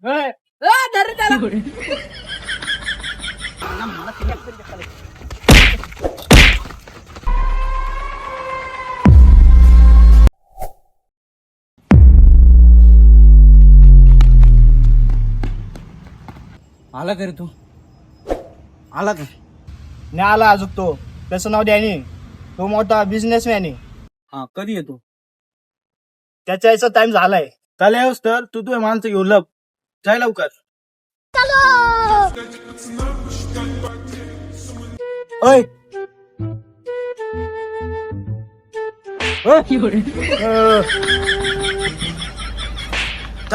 आला का रे तू? आला का? नाही आला अजून तो. त्याचं नाव डॅनी. तो मोठा बिझनेसमॅन आहे. हा, कधी येतो? त्याच्या याचा टाइम झालाय. त्याला येऊस तर तू माणसं घेऊ लप. जाय लवकर. ओय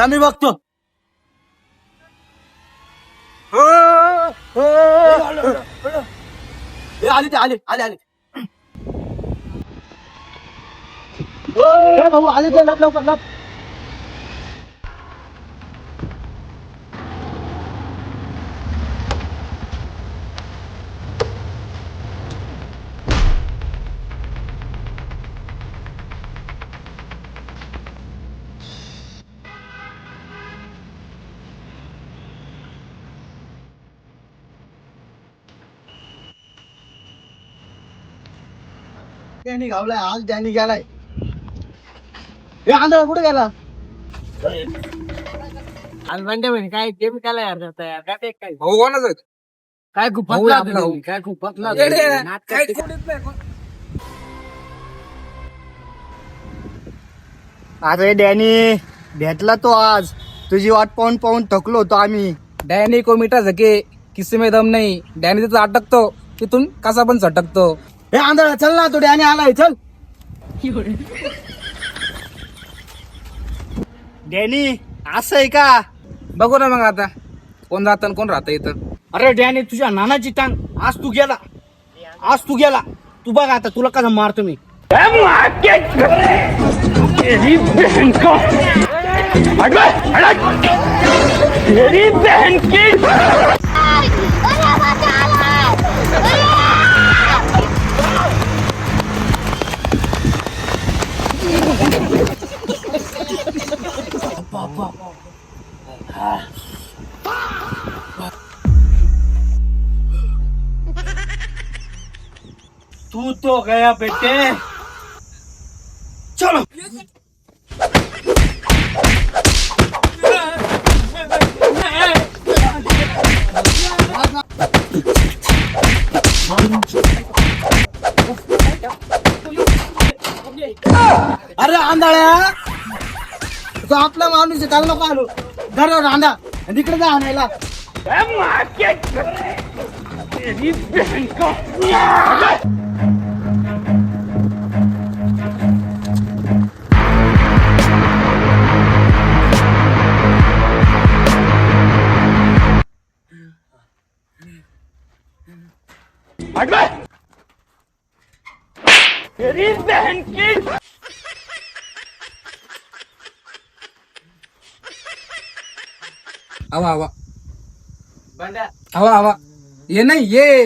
मी बघतो. आले ते आले आले आले भाऊ आले ते लवकर लप. डॅनी गावलाय आज. डॅनी गेलाय. हे आंधळा कुठे गेला? काय गेम केला यार काय काय भाऊ कोणाच? काय खूप काय खूप अरे डॅनी भेटला तो आज. तुझी वाट पाहून पाहून थकलो होतो आम्ही. डॅनी को मिठा झके किसी में दम नाही. डॅनी तिथं अटकतो तिथून कसा पण सटकतो. हे आंधळा चल ना, तो डॅनी आलाय चल. डॅनी असं आहे का? बघू ना मग आता कोण जात कोण राहत इथं. अरे डॅनी तुझ्या नानाची टांग. आज तू गेला. तू बघ आता तुला कसं मारतो मी. तू तो गया बेटे. चलो. अरे आंधळ्या, तो आपला माणूस आहे. त्याला नको आलो. घरावर आंधा तिकडे जा आणायला. हवा हवा हवा हवा ये नाही ये.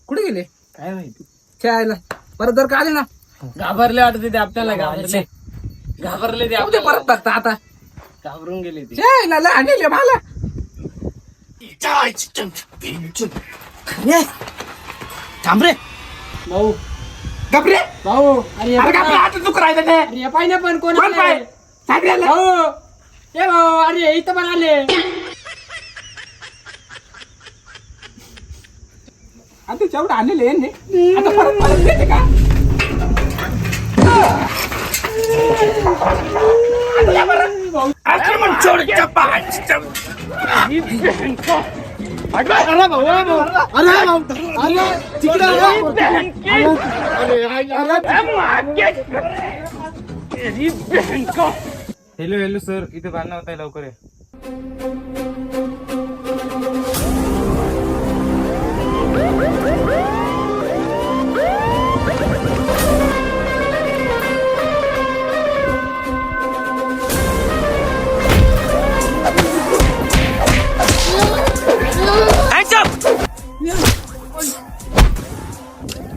कुठे गेले काय माहिती. खेळायला परत जर का आले ना घाबरले वाटत ते आपल्याला. घाबरले ते उद्या परत बघता आता. घाबरून गेले ते. खेळायला आणले मला. थांब रे भाऊ गपरे भाऊ. अरे गपरे आता चुक राहिलं ते. अरे पाहिजे पण कोण कोण पाय? सांगितलं. भाऊ ए भाऊ अरे इथं पण आले. आता जेवढं आणले आता परत परत देते का? अरे भाऊ अरे भाऊ अरे तिकडे हॅलो हॅलो सर इथे बांधणं होत आहे लवकर आहे.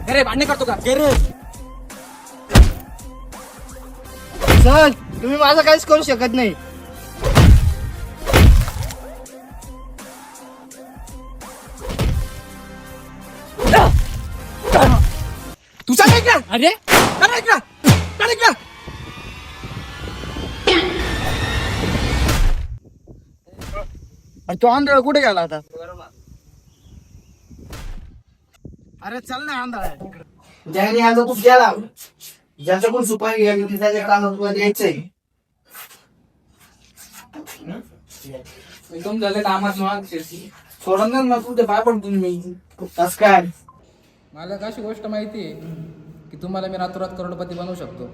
अरे भांडणे करतो का? चल तुम्ही माझं काहीच करू शकत नाही. तू सांग ऐक ना. अरे सांग ऐक ना. सांग ऐक ना. तो आंधळ कुठे गेला आता? अरे चल ना आंधळा. ज्याने आज तू गेला, ज्याच्याकडून सुपारी घ्यावी होती त्याच्या तुला द्यायचंय. एकदम झाले कामात सोडून ना तुझ्या पाय पडतून मी. कस काय? मला अशी गोष्ट माहिती आहे की तुम्हाला मी रातोरात करोडपती बनवू शकतो.